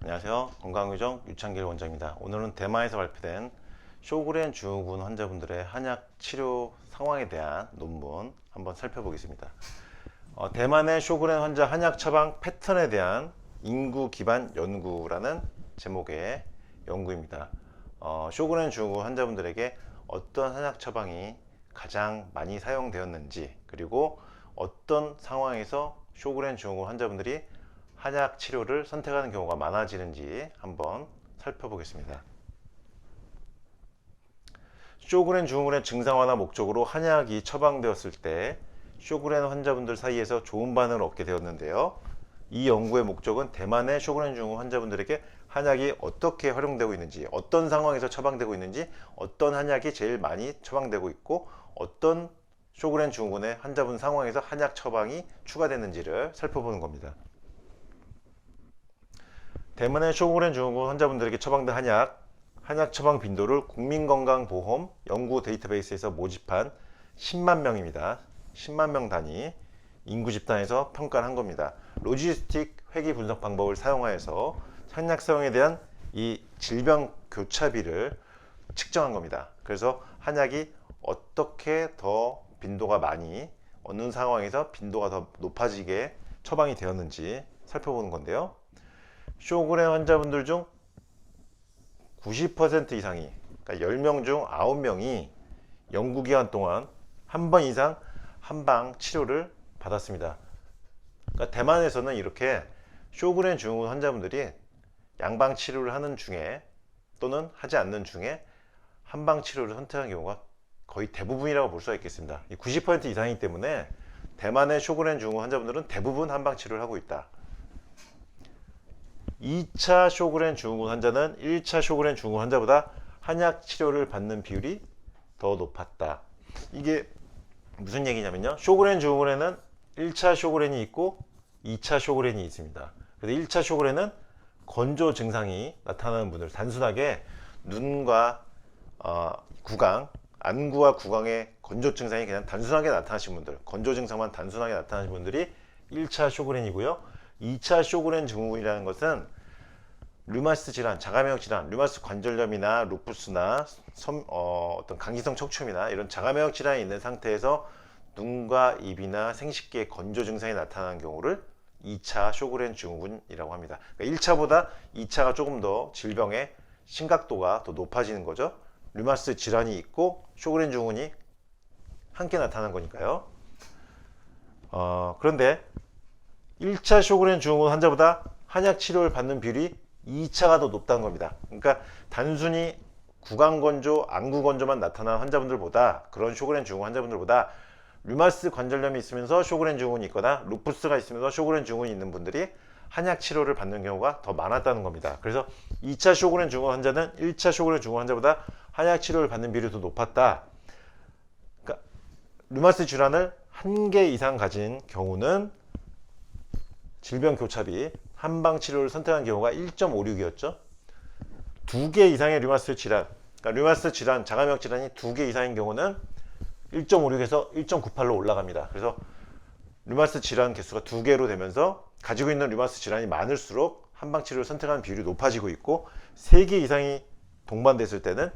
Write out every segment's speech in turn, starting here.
안녕하세요. 건강의정 유창길 원장입니다. 오늘은 대만에서 발표된 쇼그렌 증후군 환자분들의 한약 치료 상황에 대한 논문 한번 살펴보겠습니다. 대만의 쇼그렌 환자 한약 처방 패턴에 대한 인구 기반 연구라는 제목의 연구입니다. 쇼그렌 증후군 환자분들에게 어떤 한약 처방이 가장 많이 사용되었는지, 그리고 어떤 상황에서 쇼그렌 증후군 환자분들이 한약 치료를 선택하는 경우가 많아지는지 한번 살펴보겠습니다. 쇼그렌 증후군의 증상화나 목적으로 한약이 처방되었을 때 쇼그렌 환자분들 사이에서 좋은 반응을 얻게 되었는데요. 이 연구의 목적은 대만의 쇼그렌 증후군 환자분들에게 한약이 어떻게 활용되고 있는지, 어떤 상황에서 처방되고 있는지, 어떤 한약이 제일 많이 처방되고 있고, 어떤 쇼그렌 증후군의 환자분 상황에서 한약 처방이 추가됐는지를 살펴보는 겁니다. 대만의 쇼그렌 증후군 환자분들에게 처방된 한약 처방 빈도를 국민건강보험 연구 데이터베이스에서 모집한 10만 명입니다. 10만 명 단위 인구 집단에서 평가를 한 겁니다. 로지스틱 회귀 분석 방법을 사용하여서 한약 사용에 대한 이 질병 교차비를 측정한 겁니다. 그래서 한약이 어떻게 더 빈도가 많이, 어느 상황에서 빈도가 더 높아지게 처방이 되었는지 살펴보는 건데요. 쇼그렌 환자분들 중 90% 이상이, 그러니까 10명 중 9명이 연구기간 동안 한 번 이상 한방 치료를 받았습니다. 그러니까 대만에서는 이렇게 쇼그렌 증후군 환자분들이 양방 치료를 하는 중에 또는 하지 않는 중에 한방 치료를 선택한 경우가 거의 대부분이라고 볼 수가 있겠습니다. 90% 이상이기 때문에 대만의 쇼그렌 증후군 환자분들은 대부분 한방 치료를 하고 있다. 2차 쇼그렌 증후군 환자는 1차 쇼그렌 증후군 환자보다 한약 치료를 받는 비율이 더 높았다. 이게 무슨 얘기냐면요, 쇼그렌 증후군에는 1차 쇼그렌이 있고 2차 쇼그렌이 있습니다. 그래서 1차 쇼그렌은 건조 증상이 나타나는 분들, 단순하게 눈과 구강, 안구와 구강의 건조 증상이 그냥 단순하게 나타나신 분들, 건조 증상만 단순하게 나타나신 분들이 1차 쇼그렌이고요. 2차 쇼그렌 증후군이라는 것은 류마티스 질환, 자가면역 질환, 류마티스 관절염이나 루푸스나 어떤 감기성 척추염이나 이런 자가면역 질환이 있는 상태에서 눈과 입이나 생식기의 건조 증상이 나타나는 경우를 2차 쇼그렌 증후군이라고 합니다. 그러니까 1차보다 2차가 조금 더 질병의 심각도가 더 높아지는 거죠. 류마티스 질환이 있고 쇼그렌 증후군이 함께 나타나는 거니까요. 그런데 1차 쇼그렌 증후군 환자보다 한약 치료를 받는 비율이 2차가 더 높다는 겁니다. 그러니까 단순히 구강 건조, 안구 건조만 나타나는 환자분들보다, 그런 쇼그렌 증후군 환자분들보다 류마티스 관절염이 있으면서 쇼그렌 증후군이 있거나 루푸스가 있으면서 쇼그렌 증후군이 있는 분들이 한약 치료를 받는 경우가 더 많았다는 겁니다. 그래서 2차 쇼그렌 증후군 환자는 1차 쇼그렌 증후군 환자보다 한약 치료를 받는 비율이 더 높았다. 그러니까 류마티스 질환을 한 개 이상 가진 경우는 질병 교차비 한방 치료를 선택한 경우가 1.56이었죠. 2개 이상의 류마티스 질환, 그러니까 류마티스 질환, 자가면역 질환이 2개 이상인 경우는 1.56에서 1.98로 올라갑니다. 그래서 류마티스 질환 개수가 2개로 되면서 가지고 있는 류마티스 질환이 많을수록 한방 치료를 선택하는 비율이 높아지고 있고, 3개 이상이 동반됐을 때는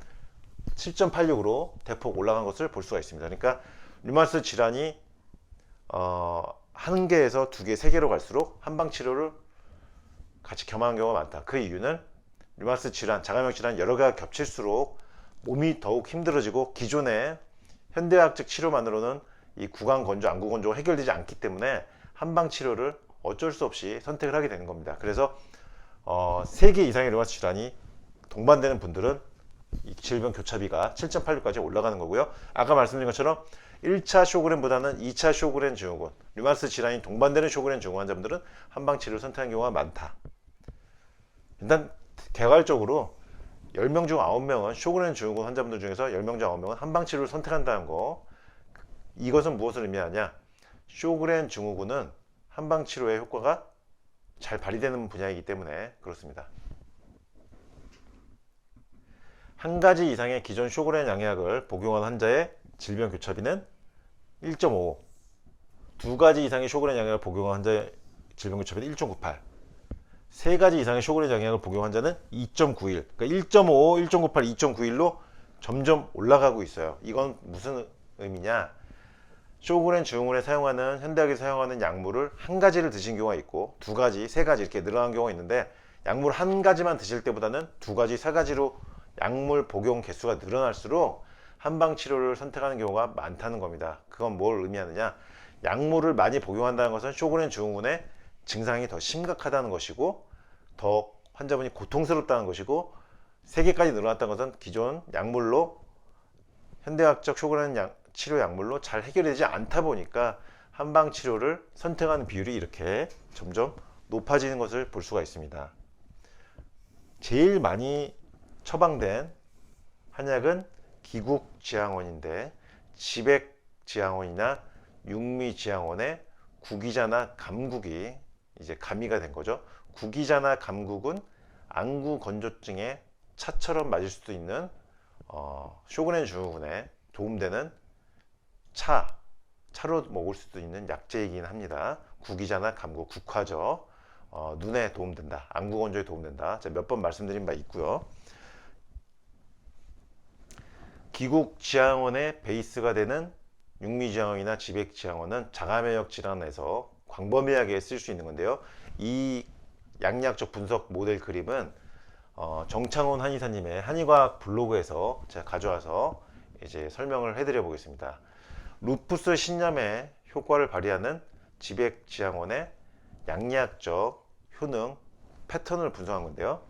7.86으로 대폭 올라간 것을 볼 수가 있습니다. 그러니까 류마티스 질환이 한 개에서 2개, 3개로 갈수록 한방 치료를 같이 겸하는 경우가 많다. 그 이유는 류마티스 질환, 자가면역 질환 여러 개가 겹칠수록 몸이 더욱 힘들어지고, 기존의 현대의학적 치료만으로는 이 구강 건조, 안구 건조가 해결되지 않기 때문에 한방 치료를 어쩔 수 없이 선택을 하게 되는 겁니다. 그래서 3개 이상의 류마티스 질환이 동반되는 분들은 이 질병 교차비가 7.86까지 올라가는 거고요. 아까 말씀드린 것처럼 1차 쇼그렌보다는 2차 쇼그렌 증후군, 류마티스 질환이 동반되는 쇼그렌 증후군 환자분들은 한방 치료를 선택하는 경우가 많다. 일단 개괄적으로 10명 중 9명은 쇼그렌 증후군 환자분들 중에서 10명 중 9명은 한방 치료를 선택한다는 거, 이것은 무엇을 의미하냐, 쇼그렌 증후군은 한방 치료의 효과가 잘 발휘되는 분야이기 때문에 그렇습니다. 한 가지 이상의 기존 쇼그렌 양약을 복용한 환자의 질병 교차비는 1.55, 2가지 이상의 쇼그렌 양약을 복용한 환자의 질병 교차비는 1.98, 3가지 이상의 쇼그렌 영양을 복용 환자는 2.91, 그러니까 1.5, 1.98, 2.91로 점점 올라가고 있어요. 이건 무슨 의미냐? 쇼그렌 증후군에 사용하는 현대학에서 사용하는 약물을 한 가지를 드신 경우가 있고 2가지, 3가지 이렇게 늘어난 경우가 있는데 약물 한 가지만 드실 때보다는 2가지, 3가지로 약물 복용 개수가 늘어날수록 한방 치료를 선택하는 경우가 많다는 겁니다. 그건 뭘 의미하느냐? 약물을 많이 복용한다는 것은 쇼그렌 증후군의 증상이 더 심각하다는 것이고 더 환자분이 고통스럽다는 것이고 3개까지 늘어났다는 것은 기존 약물로 현대학적 쇼그렌 치료 약물로 잘 해결되지 않다 보니까 한방 치료를 선택하는 비율이 이렇게 점점 높아지는 것을 볼 수가 있습니다. 제일 많이 처방된 한약은 기국지향원인데 지백지향원이나 육미지향원의 구기자나 감국이 이제 가미가 된 거죠. 구기자나 감국은 안구 건조증에 차처럼 맞을 수도 있는 쇼그렌 증후군에 도움되는 차로 먹을 수도 있는 약재이긴 합니다. 구기자나 감국, 국화죠. 눈에 도움된다. 안구 건조에 도움된다. 제가 몇 번 말씀드린 바 있고요. 기국지향원의 베이스가 되는 육미지향원이나 지백지향원은 자가면역 질환에서 광범위하게 쓸 수 있는 건데요. 이 양리학적 분석 모델 그림은 정창훈 한의사님의 한의과학 블로그에서 제가 가져와서 이제 설명을 해드려 보겠습니다. 루푸스 신염에 효과를 발휘하는 지백지향원의 양리학적 효능 패턴을 분석한 건데요.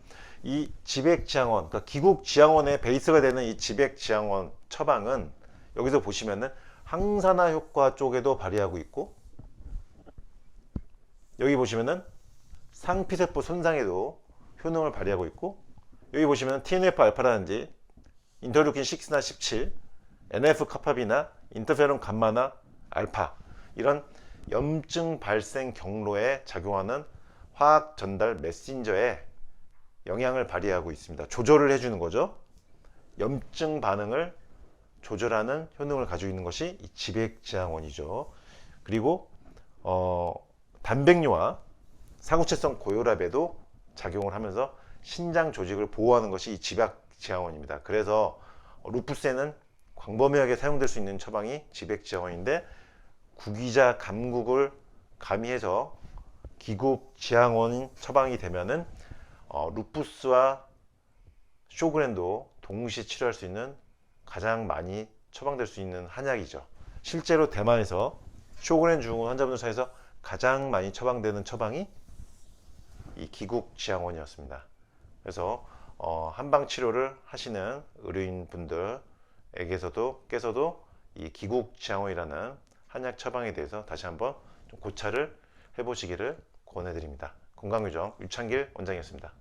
이 지백지향원, 그러니까 기국지향원의 베이스가 되는 이 지백지향원 처방은 여기서 보시면은 항산화 효과 쪽에도 발휘하고 있고 여기 보시면은 상피세포 손상에도 효능을 발휘하고 있고 여기 보시면 TNF 알파라든지 인터루킨 6나 17, NF 카파비나 인터페론 감마나 알파 이런 염증 발생 경로에 작용하는 화학 전달 메신저에 영향을 발휘하고 있습니다. 조절을 해주는 거죠. 염증 반응을 조절하는 효능을 가지고 있는 것이 이 지백지향원이죠. 그리고 단백뇨와 상우체성 고혈압에도 작용을 하면서 신장 조직을 보호하는 것이 이 지백지향원입니다. 그래서 루푸스에는 광범위하게 사용될 수 있는 처방이 지백지향원인데 구기자 감국을 가미해서 기국지향원 처방이 되면은 루푸스와 쇼그렌도 동시에 치료할 수 있는 가장 많이 처방될 수 있는 한약이죠. 실제로 대만에서 쇼그렌 증후군 환자분들 사이에서 가장 많이 처방되는 처방이 이 기국지향원이었습니다. 그래서 한방 치료를 하시는 의료인 분들에게서도 이 기국지향원이라는 한약 처방에 대해서 다시 한번 좀 고찰을 해보시기를 권해드립니다. 건강유정 유창길 원장이었습니다.